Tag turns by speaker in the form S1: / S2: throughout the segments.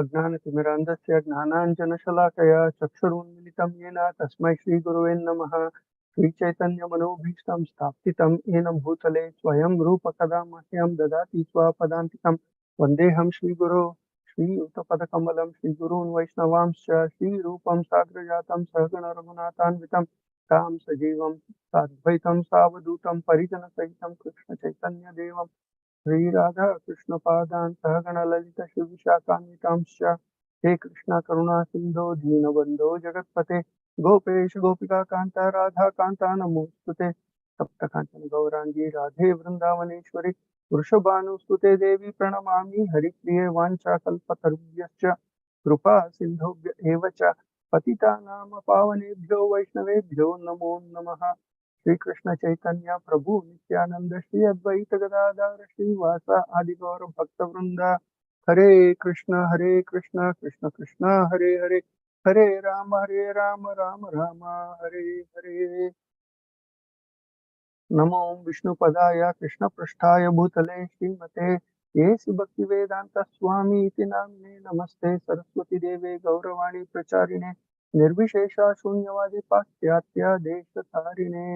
S1: अज्ञानतिमिरान्धस्य ज्ञानाञ्जनशलाकया चक्षुरुन्मिलितं येन तस्मै श्रीगुरुवे नमः। श्रीचैतन्यमनोभीष्टं स्थापितं येन भूतले स्वयं रूपकदा मह्यं ददाति स्वपदान्तिकं। वन्देऽहं श्रीगुरो श्रीयुतपदकमलं श्रीगुरून् वैष्णवांश्च श्रीरूपं साग्रजातं सहगण रघुनाथान्वितं तां सजीवं साद्वैतं सावधूतं परिजनसहितं कृष्णचैतन्यदेवं श्री राधा कृष्ण पादान सहगण ललित शिव विशाखान्वितांश्च हे कृष्ण करुणा सिंधो दीनबंधो जगत्पते गोपेश गोपिका कांता राधा कांता नमोस्तुते सप्त कांचन गौरांगी राधे वृंदावनेश्वरी वृषभानुस्तुते देवी प्रणमामि हरिप्रिये वाञ्छाकल्पतरुभ्यश्च कृपा सिन्धुभ्य एव च पतितानां पावनेभ्यो वैष्णवेभ्यो नमो नमः। श्री कृष्ण चैतन्य प्रभु नित्यानंद श्री अद्वैत गदाधर श्रीवासा आदि गौर भक्त वृंदा हरे कृष्ण कृष्ण कृष्ण हरे हरे हरे राम राम राम हरे हरे। नमो विष्णुपदाय कृष्ण पृष्ठाय भूतले श्रीमते येसु भक्तिवेदांत स्वामी इति नाम्ने नमस्ते सरस्वती देवे गौरवाणी प्रचारिणे निर्विशेषा शून्यवादी पाश्चात्य देशतारिणे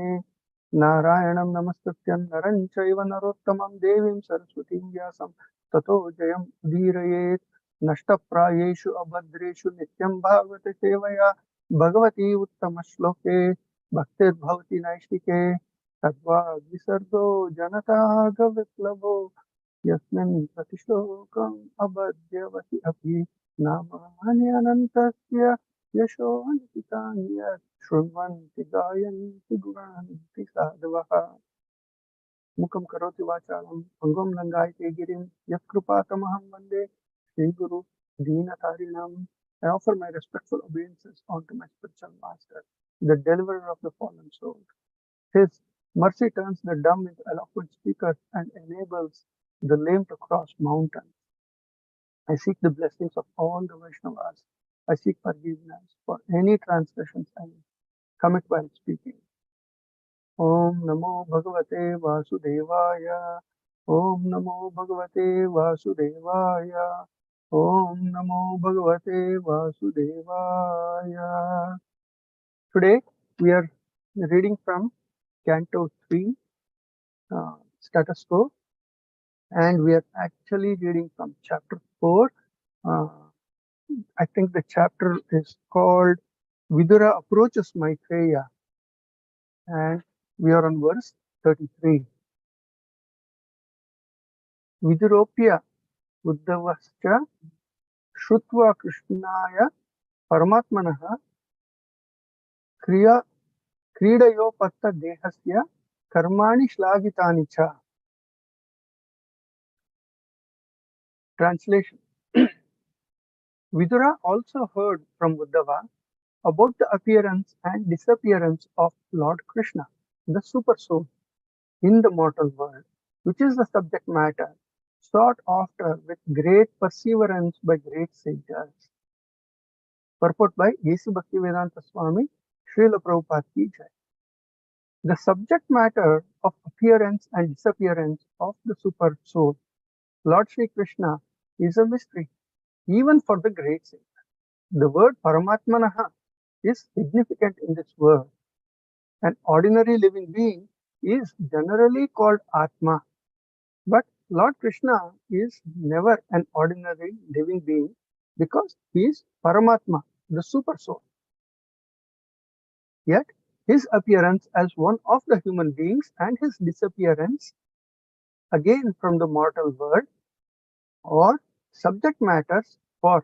S1: नारायणं नमस्कृत्य नरं चैव नरोत्तमं देवीं सरस्वतीं व्यासं ततो जयम् उदीरयेत्। नष्टप्रायेषु अभद्रेषु नित्यं भागवत सेवया भगवती उत्तमश्लोके भक्तिर्भवति नैष्टिके तद्वाग्विसर्गो जनतागविप्लवो यस्मिन् प्रतिश्लोकम् अबध्यवति अपि नामानि अनन्तस्य यशो निशितानि यत् शृण्वन्ति गायन्ति गुणन्ति साधवः। मुखं करोति वाचालं अंगं लङ्घयते गिरिं यत्कृपातमहं वन्दे श्रीगुरु दीनतारिणम्। I offer my respectful obeisances unto my spiritual master, the deliverer of the fallen soul. His mercy turns the dumb into eloquent speakers and enables the lame to cross mountains. I seek the blessings of all the Vaishnavas. I seek forgiveness for any transgressions I commit while speaking. Om Namo Bhagavate Vasudevaya. Om Namo Bhagavate Vasudevaya. Om Namo Bhagavate Vasudevaya. Today we are reading from Canto 3, Status Quo, and we are actually reading from Chapter 4. I think the chapter is called Vidura Approaches Maitreya, and we are on verse 33. Viduropya Uddhavascha Shrutva Krishnaya Paramatmanaha Kridayopatta Dehasya Karmani Shlagitani Cha. Translation. Vidura also heard from Uddhava about the appearance and disappearance of Lord Krishna, the Super Soul, in the mortal world, which is the subject matter sought after with great perseverance by great sages. Purport by A.C. Bhaktivedanta Swami, Srila Prabhupada Ki Jai. The subject matter of appearance and disappearance of the Super Soul, Lord Sri Krishna, is a mystery, even for the great sages. The word Paramatmanaha is significant in this word. An ordinary living being is generally called Atma, but Lord Krishna is never an ordinary living being because he is Paramatma, the Super Soul. Yet his appearance as one of the human beings and his disappearance again from the mortal world are subject matters for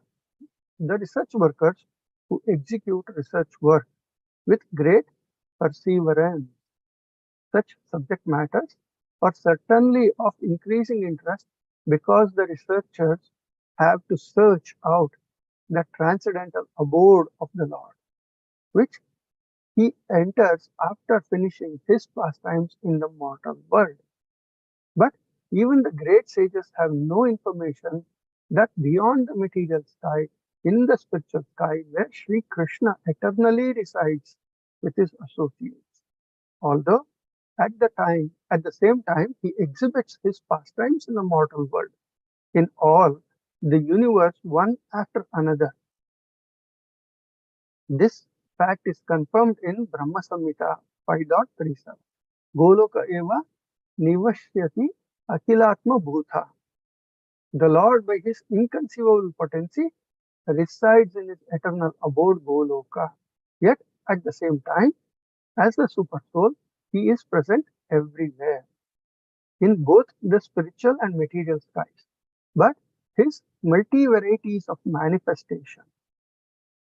S1: the research workers who execute research work with great perseverance. Such subject matters are certainly of increasing interest because the researchers have to search out the transcendental abode of the Lord, which he enters after finishing his pastimes in the mortal world. But even the great sages have no information that beyond the material sky, in the spiritual sky, where Sri Krishna eternally resides with his associates. Although at the same time, he exhibits his pastimes in the mortal world. In all, the universe one after another. This fact is confirmed in Brahma Samhita 5.37. Goloka eva nivashyati akilatma bhuta. The Lord, by his inconceivable potency, resides in his eternal abode Goloka. Yet, at the same time, as the Super Soul, he is present everywhere, in both the spiritual and material skies. But his multi-varieties of manifestation,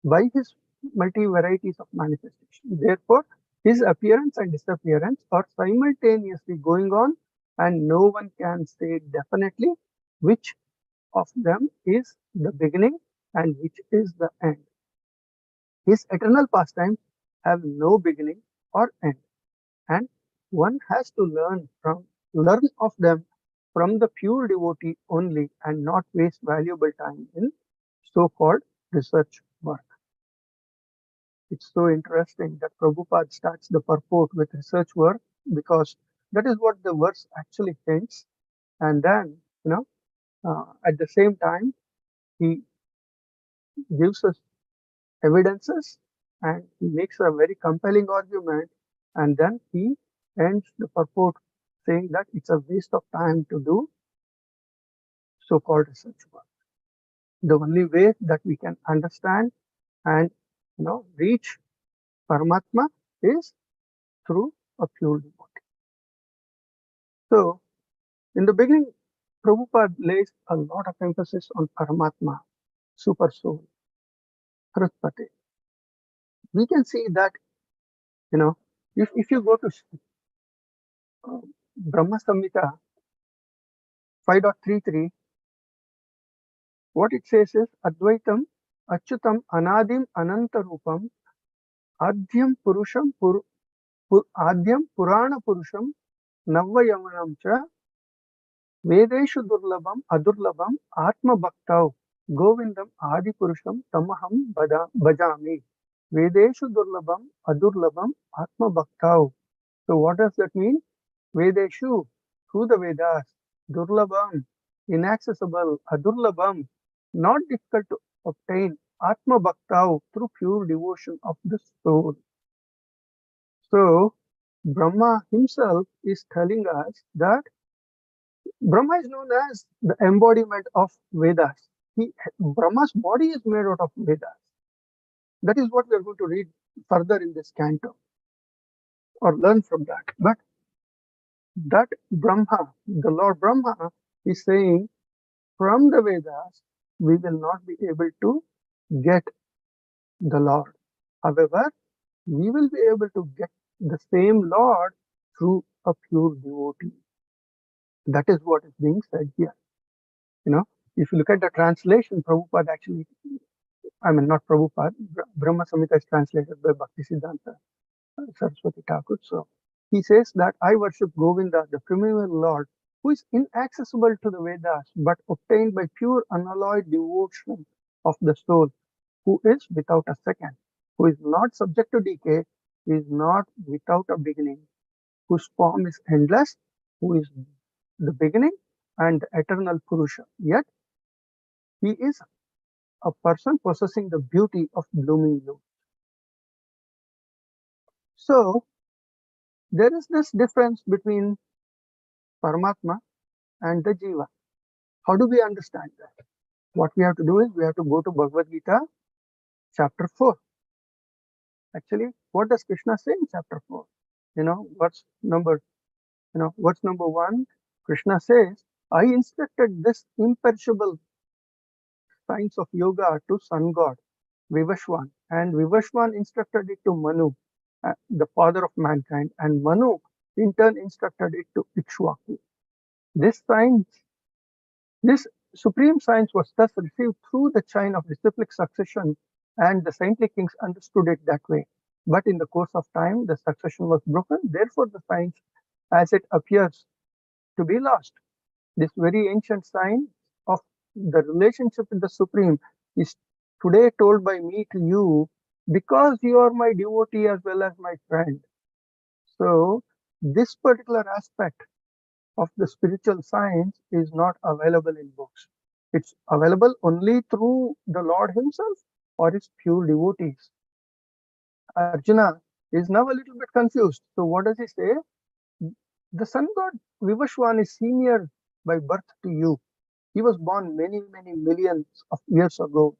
S1: by his multi-varieties of manifestation, therefore, his appearance and disappearance are simultaneously going on, and no one can say definitely which of them is the beginning and which is the end. His eternal pastimes have no beginning or end, and one has to learn of them from the pure devotee only, and not waste valuable time in so-called research work. It's so interesting that Prabhupada starts the purport with research work, because that is what the verse actually hints. And then, at the same time, he gives us evidences, and he makes a very compelling argument, and then he ends the purport saying that it's a waste of time to do so-called research work. The only way that we can understand and reach Paramatma is through a pure devotee. So in the beginning, Prabhupada lays a lot of emphasis on Paramatma, Super Soul, Prithpati. We can see that, if you go to Brahma Samhita 5.33, what it says is Advaitam Achyutam Anadim Anantarupam Adhyam Purusham Adhyam Purana Purusham Navayamanam Cha Vedeshu Durlabam Adurlabam Atma Bhaktau Govindam Adi Purusham Tamaham Bhajami. Vedeshu Durlabam Adurlabam Atma Bhaktau. So what does that mean? Vedeshu, through the Vedas, Durlabam, inaccessible, Adurlabam, not difficult to obtain, Atma Bhaktau, through pure devotion of the soul. So Brahma himself is telling us that Brahma is known as the embodiment of Vedas. Brahma's body is made out of Vedas. That is what we are going to read further in this canto, or learn from that. But that Brahma, the Lord Brahma, is saying, from the Vedas, we will not be able to get the Lord. However, we will be able to get the same Lord through a pure devotee. That is what is being said here. If you look at the translation, Prabhupada actually, not Prabhupada, Brahma Samhita is translated by Bhaktisiddhanta Saraswati Thakur. So he says that I worship Govinda, the primeval Lord, who is inaccessible to the Vedas, but obtained by pure unalloyed devotion of the soul, who is without a second, who is not subject to decay, who is not without a beginning, whose form is endless, who is the beginning and the eternal Purusha. Yet he is a person possessing the beauty of blooming youth. So there is this difference between Paramatma and the Jiva. How do we understand that? What we have to do is we have to go to Bhagavad Gita chapter 4. Actually, what does Krishna say in chapter 4? Verse number 1, Krishna says, I instructed this imperishable science of yoga to sun god Vivashwan, and Vivashwan instructed it to Manu, the father of mankind, and Manu in turn instructed it to Ikshvaku. This supreme science was thus received through the chain of disciplic succession, and the saintly kings understood it that way. But in the course of time, the succession was broken. Therefore, the science, as it appears, to be lost. This very ancient sign of the relationship with the Supreme is today told by me to you, because you are my devotee as well as my friend. So this particular aspect of the spiritual science is not available in books. It's available only through the Lord himself or its pure devotees. Arjuna is now a little bit confused. So what does he say? The sun god Vivashwan is senior by birth to you. He was born many, many millions of years ago.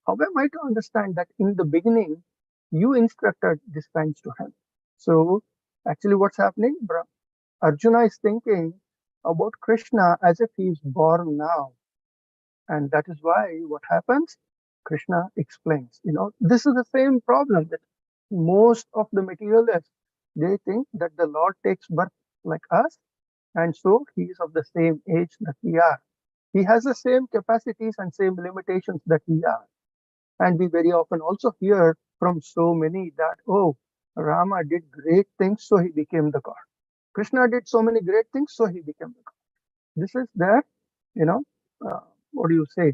S1: How am I to understand that in the beginning you instructed these kinds to him? So actually what's happening? Arjuna is thinking about Krishna as if he is born now. And that is why what happens? Krishna explains. This is the same problem that most of the materialists, they think that the Lord takes birth like us, and so he is of the same age that we are. He has the same capacities and same limitations that we are. And we very often also hear from so many that, oh, Rama did great things, so he became the God. Krishna did so many great things, so he became the God. This is their, you know, what do you say?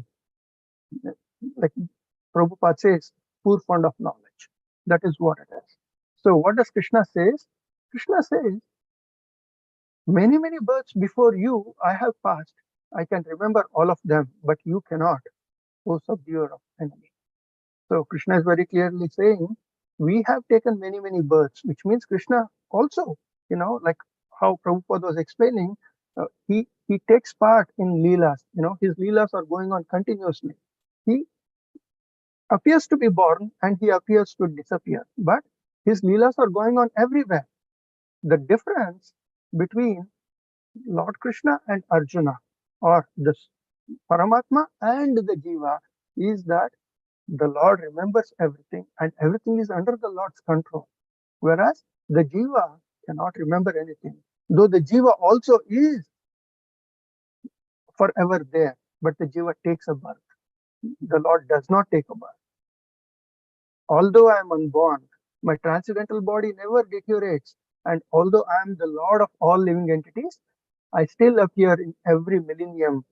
S1: Like Prabhupada says, poor fund of knowledge. That is what it is. So what does Krishna says? Krishna says, many, many births before you I have passed. I can remember all of them, but you cannot, O subduer of enemy. So Krishna is very clearly saying, we have taken many, many births, which means Krishna also, like how Prabhupada was explaining, he takes part in Leelas. His Leelas are going on continuously. He appears to be born and he appears to disappear, but his Leelas are going on everywhere. The difference between Lord Krishna and Arjuna, or the Paramatma and the Jiva, is that the Lord remembers everything and everything is under the Lord's control. Whereas the Jiva cannot remember anything. Though the Jiva also is forever there, but the Jiva takes a birth. The Lord does not take a birth. Although I am unborn, my transcendental body never deteriorates. And although I am the Lord of all living entities, I still appear in every millennium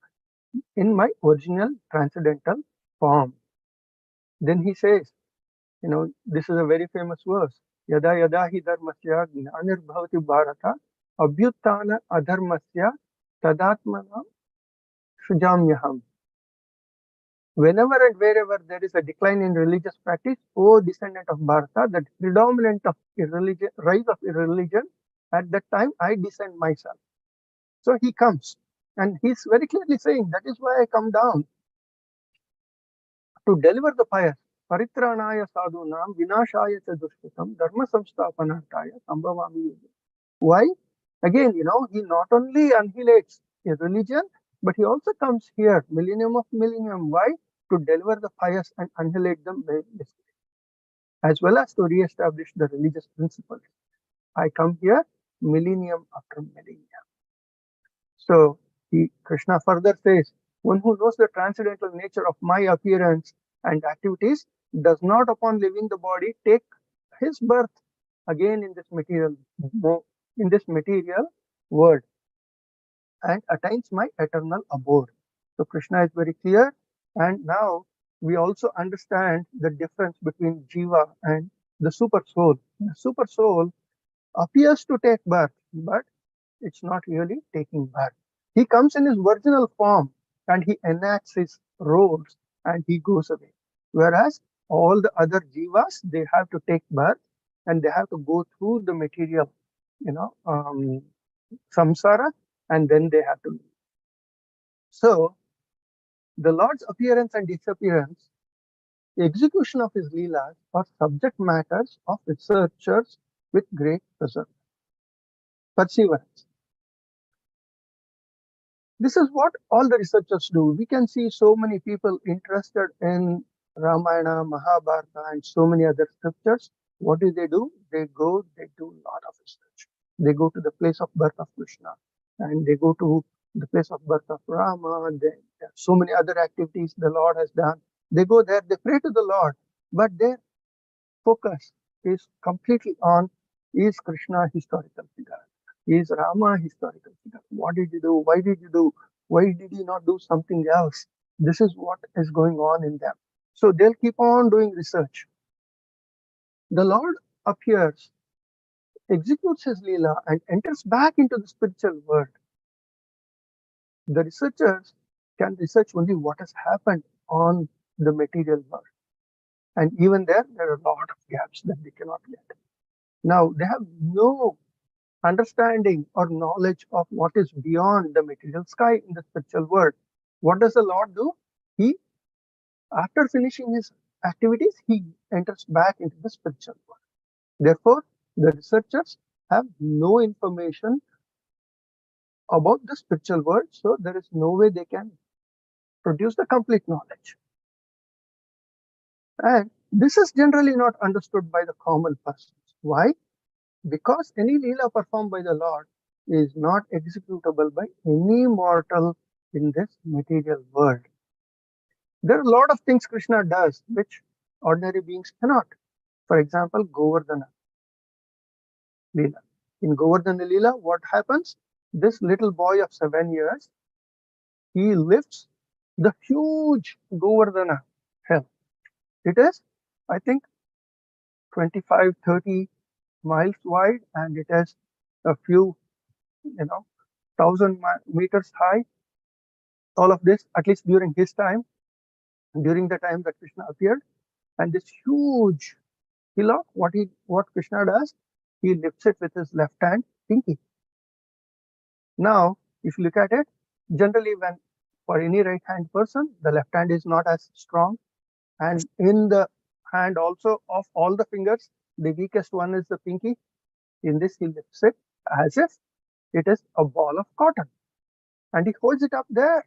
S1: in my original transcendental form. Then he says, this is a very famous verse. Yada yada hi dharmasya gnanirbhavati bharata abhyuttana adharmasya tadatmana shujamyaham. Whenever and wherever there is a decline in religious practice, O descendant of Bharata, the predominant of rise of irreligion, at that time I descend myself. So he comes, and he's very clearly saying, that is why I come down to deliver the pious. Paritranaya sadhunam vinashaya cha dushkitam dharma samsthapanartaya sambhavami. Why? Again, he not only annihilates a religion, but he also comes here, millennium of millennium. Why? To deliver the pious and annihilate them, as well as to re-establish the religious principles. I come here millennium after millennium. So Krishna further says, one who knows the transcendental nature of my appearance and activities does not, upon leaving the body, take his birth again in this material world and attains my eternal abode. So Krishna is very clear, and now we also understand the difference between Jiva and the super soul. The super soul appears to take birth, but it's not really taking birth. He comes in his virginal form and he enacts his roles and he goes away. Whereas all the other jivas, they have to take birth and they have to go through the material, samsara, and then they have to leave. So the Lord's appearance and disappearance, the execution of his leelas, are subject matters of researchers with great perseverance. This is what all the researchers do. We can see so many people interested in Ramayana, Mahabharata, and so many other scriptures. What do? They do a lot of research. They go to the place of birth of Krishna, and they go to the place of birth of Rama, and there are so many other activities the Lord has done. They go there, they pray to the Lord, but their focus is completely on, is Krishna historical figure? Is Rama historical figure? What did he do? Why did he do? Why did he not do something else? This is what is going on in them. So they'll keep on doing research. The Lord appears, executes his Leela, and enters back into the spiritual world. The researchers can research only what has happened on the material world. And even there are a lot of gaps that they cannot get. Now, they have no understanding or knowledge of what is beyond the material sky in the spiritual world. What does the Lord do? He, after finishing his activities, he enters back into the spiritual world. Therefore, the researchers have no information about the spiritual world, so there is no way they can produce the complete knowledge. And this is generally not understood by the common persons. Why? Because any Leela performed by the Lord is not executable by any mortal in this material world. There are a lot of things Krishna does which ordinary beings cannot. For example, Govardhana Leela. In Govardhana Leela, what happens? This little boy of 7 years, he lifts the huge Govardhana hill. It is, I think, 25, 30 miles wide, and it has a few, 1,000 meters high. All of this, at least during his time, during the time that Krishna appeared, and this huge hillock, what Krishna does, he lifts it with his left hand, pinky. Now, if you look at it, generally when for any right hand person, the left hand is not as strong, and in the hand also of all the fingers, the weakest one is the pinky. In this, he lifts it as if it is a ball of cotton, and he holds it up there.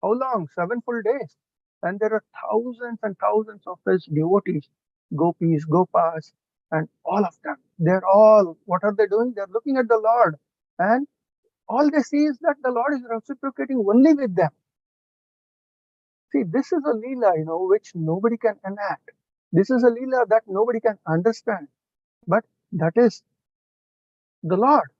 S1: How long? 7 full days. And there are thousands and thousands of his devotees, gopis, gopas, and all of them. They're all, what are they doing? They're looking at the Lord, and all they see is that the Lord is reciprocating only with them. See, this is a Leela, which nobody can enact. This is a Leela that nobody can understand. But that is the Lord.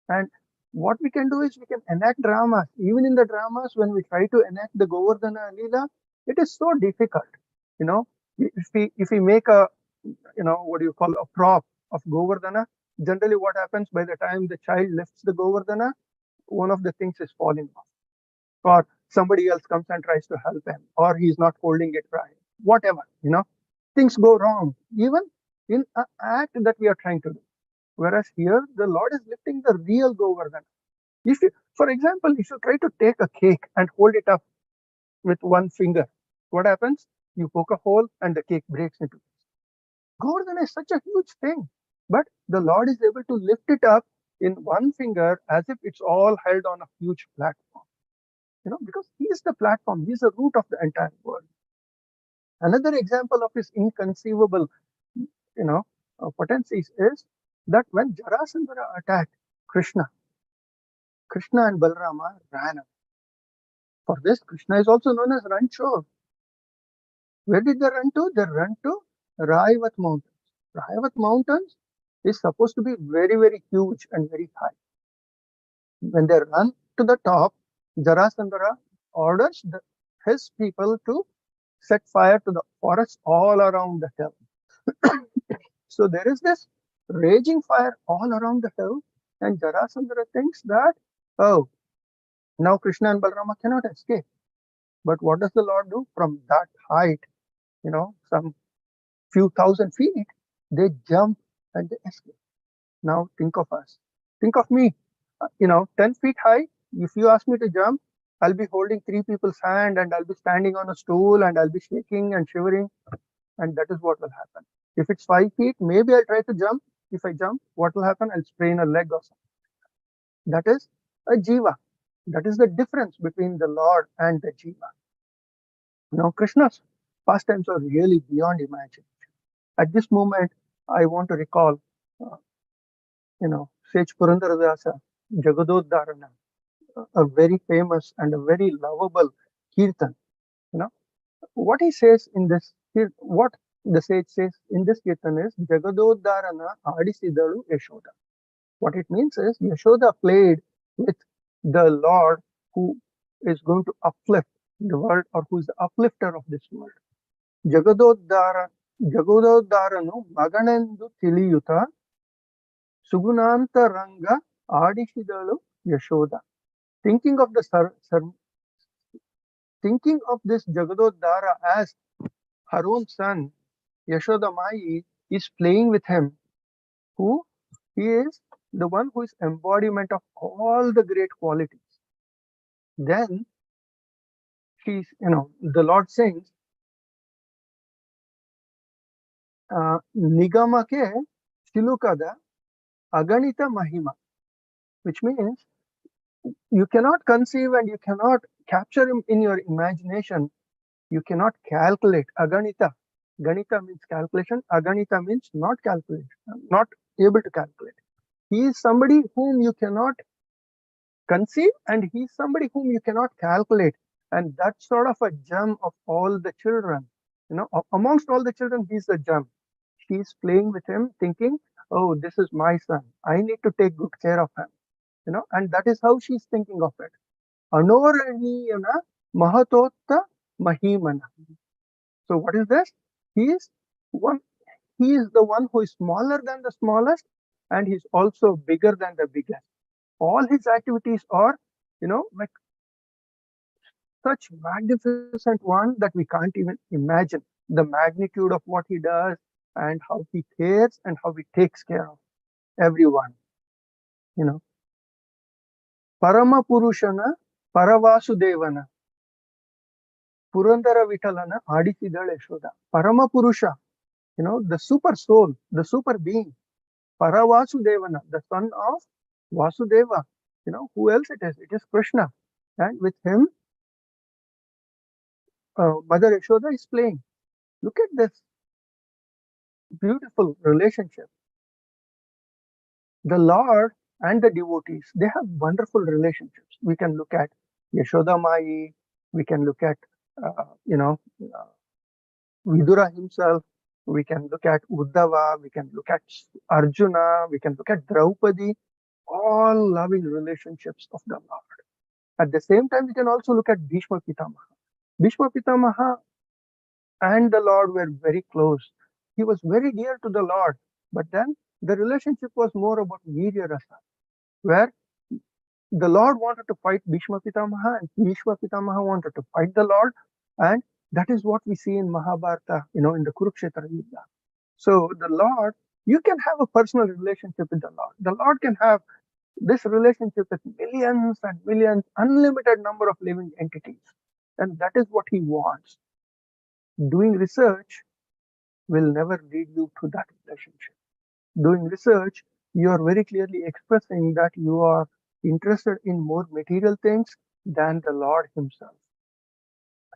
S1: And what we can do is we can enact dramas. Even in the dramas, when we try to enact the Govardhana Leela, it is so difficult. If we make a, what do you call, a prop of Govardhana, generally what happens by the time the child lifts the Govardhana, one of the things is falling off, or somebody else comes and tries to help him, or he's not holding it right, whatever, things go wrong, even in an act that we are trying to do. Whereas here, the Lord is lifting the real Govardhana. If you, for example, if you try to take a cake and hold it up with one finger, what happens? You poke a hole and the cake breaks into pieces. Govardhana is such a huge thing, but the Lord is able to lift it up in one finger as if it's all held on a huge platform. Because he is the platform, he is the root of the entire world. Another example of his inconceivable, potencies is that when Jarasandhara attacked Krishna and Balarama ran away. For this, Krishna is also known as Ranchor. Where did they run to? They run to Raivat Mountains. Raivat Mountains is supposed to be very, very huge and very high. When they run to the top, Jarasandhara orders his people to set fire to the forests all around the hill. So there is this raging fire all around the hill, and Jarasandhara thinks that, oh, now Krishna and Balarama cannot escape. But what does the Lord do? From that height, some few thousand feet, they jump and they escape. Now think of us. Think of me, 10 feet high. If you ask me to jump, I'll be holding 3 people's hand, and I'll be standing on a stool, and I'll be shaking and shivering. And that is what will happen. If it's 5 feet, maybe I'll try to jump. If I jump, what will happen? I'll sprain a leg or something. That is a jiva. That is the difference between the Lord and the jiva. Krishna's pastimes are really beyond imagination. At this moment, I want to recall, Sage Purandaradasa, Jagadodharana, a very famous and a very lovable kirtan. What he says in this, what the sage says in this kirtan is Jagadodharana Adisidalu Yashoda. What it means is Yashoda played with the Lord who is going to uplift the world, or who is the uplifter of this world. Jagadodharanu Maganendu Tiliyuta Sugunanta Ranga Adisidalu Yashoda. Thinking of the thinking of this Jagadodhara as her own son, Yashoda Mai is playing with him. Who? He is the one who is embodiment of all the great qualities. Then the Lord sings, Nigama ke Shilukada Aganita Mahima, which means you cannot conceive and you cannot capture him in your imagination. You cannot calculate. Aganita. Ganita means calculation. Aganita means not calculate, not able to calculate. He is somebody whom you cannot conceive, and he is somebody whom you cannot calculate. And that's sort of a gem of all the children. Amongst all the children, he's a gem. She's playing with him, thinking, oh, this is my son. I need to take good care of him. And that is how she's thinking of it. Anoraniyana Mahatotta Mahimana. So what is this? He is one. He is the one who is smaller than the smallest, and he's also bigger than the biggest. All his activities are, like such magnificent one that we can't even imagine the magnitude of what he does and how he cares and how he takes care of everyone. Parama Purushana Paravasudevana Purandara Vitalana Adisidal Yashoda. Parama Purusha, the super soul, the super being. Paravasudevana, the son of Vasudeva. Who else it is? It is Krishna. And with him, Mother Yashoda is playing. Look at this beautiful relationship. The Lord and the devotees, they have wonderful relationships. We can look at Yashoda Mai, we can look at, Vidura himself, we can look at Uddhava, we can look at Arjuna, we can look at Draupadi, all loving relationships of the Lord. At the same time, we can also look at Bhishma Pitamaha. Bhishma Pitamaha and the Lord were very close. He was very dear to the Lord, but then the relationship was more about Virya Rasa, where the Lord wanted to fight Bhishma Pitamaha and Bhishma Pitamaha wanted to fight the Lord, and that is what we see in Mahabharata, in the Kurukshetra Yuddha. So the Lord, you can have a personal relationship with the Lord. The Lord can have this relationship with millions and millions, unlimited number of living entities. And that is what he wants. Doing research will never lead you to that relationship. Doing research, you are very clearly expressing that you are interested in more material things than the Lord himself.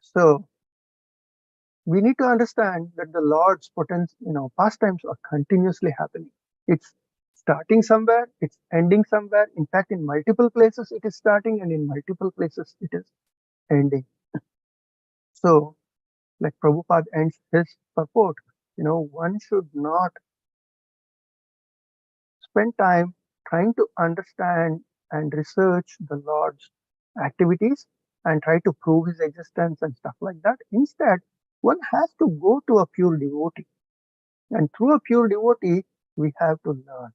S1: So we need to understand that the Lord's pastimes are continuously happening. It's starting somewhere, it's ending somewhere. In fact, in multiple places it is starting, and in multiple places it is ending. So, like Prabhupada ends his purport, one should not spend time trying to understand and research the Lord's activities and try to prove his existence and stuff like that. Instead, one has to go to a pure devotee. And through a pure devotee, we have to learn.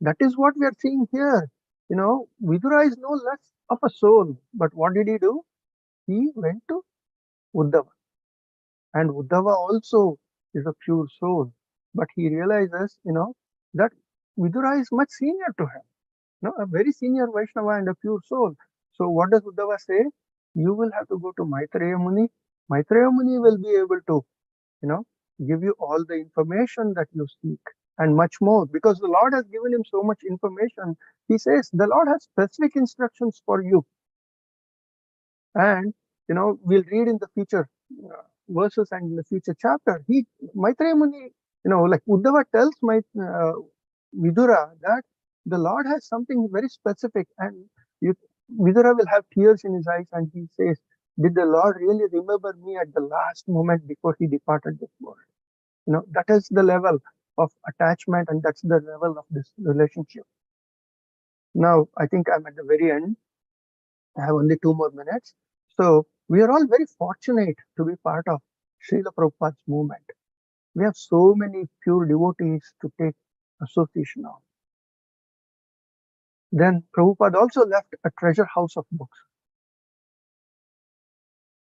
S1: That is what we are seeing here. Vidura is no less of a soul. But what did he do? He went to Uddhava. And Uddhava also is a pure soul. But he realizes, that Vidura is much senior to him. A very senior Vaishnava and a pure soul. So what does Uddhava say? You will have to go to Maitreya Muni. Maitreya Muni will be able to, give you all the information that you seek and much more, because the Lord has given him so much information. He says the Lord has specific instructions for you. And, we'll read in the future verses and in the future chapter. Maitreya Muni, like Uddhava tells Vidura that the Lord has something very specific, and Vidura will have tears in his eyes, and he says, did the Lord really remember me at the last moment before he departed this world? That is the level of attachment, and that's the level of this relationship. Now, I think I'm at the very end. I have only 2 more minutes. So we are all very fortunate to be part of Srila Prabhupada's movement. We have so many pure devotees to take association of. Then Prabhupada also left a treasure house of books.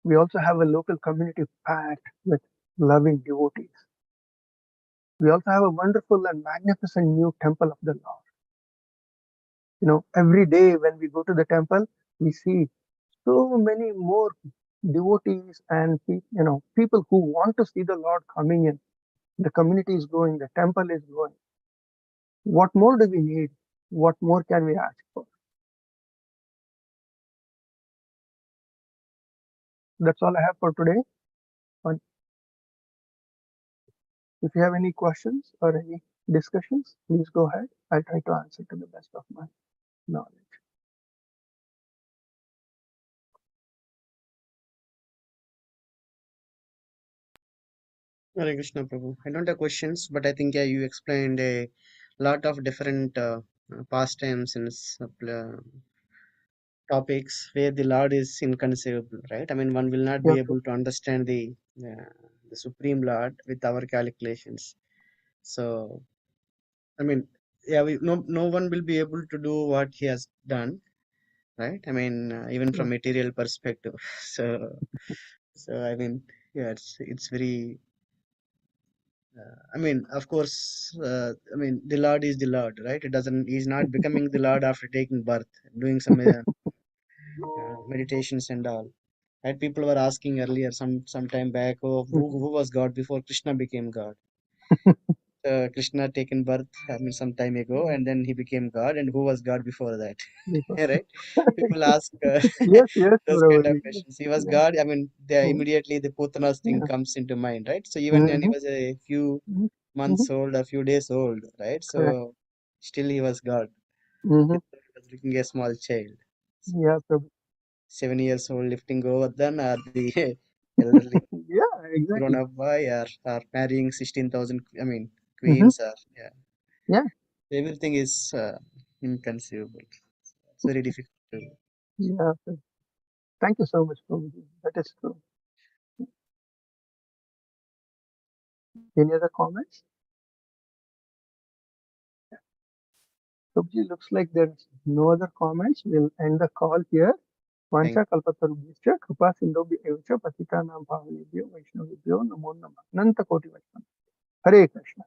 S1: We also have a local community packed with loving devotees. We also have a wonderful and magnificent new temple of the Lord. You know, every day when we go to the temple, we see so many more devotees and people who want to see the Lord coming in. The community is growing, the temple is growing. What more do we need? What more can we ask for? That's all I have for today. But if you have any questions or any discussions, please go ahead. I'll try to answer to the best of my knowledge.
S2: Hare Krishna, Prabhu. I don't have questions, but I think, yeah, you explained a lot of different pastimes and topics where the Lord is inconceivable, right? I mean, one will not
S1: Yeah,
S2: be able to understand the Supreme Lord with our calculations. So, I mean, yeah, no one will be able to do what he has done, right? I mean, even
S1: yeah,
S2: from material perspective. So, I mean, yeah, it's very. I mean, of course, I mean, the Lord is the Lord, right? It doesn't. He's not becoming the Lord after taking birth, doing some meditations and all. Right? People were asking earlier, some time back, oh, who was God before Krishna became God? Krishna taken birth, I mean, some time ago, and then he became God, and who was God before that? Right? People ask
S1: yes, yes,
S2: those kind of
S1: Prabhuji.
S2: questions. He was
S1: Yeah,
S2: God. I mean, immediately the Putana's thing
S1: yeah.
S2: comes into mind, right? So even when he
S1: Mm-hmm,
S2: was a few
S1: mm-hmm,
S2: months old, a few days old, right?
S1: correct.
S2: So still he was God.
S1: Mm-hmm.
S2: He was looking a small child. So
S1: Yeah, Prabhu.
S2: 7 years old lifting Govardhan, or the elderly
S1: Yeah,
S2: grown
S1: exactly.
S2: up boy, or marrying 16,000, I mean,
S1: Mm-hmm.
S2: queens, or yeah,
S1: Yeah,
S2: everything is inconceivable. It's very difficult to.
S1: yeah. Prabhu. Thank you so much, Prabhuji. That is true. Any other comments? Prabhuji, looks like there's no other comments. We'll end the call here.
S2: Thank
S1: Vancha kalpatarubhyascha kripa sindhubhyo evacha patitanam pavanebhyo vaishnavebhyo namo namah. Ananta koti vaishnava. Hare Krishna.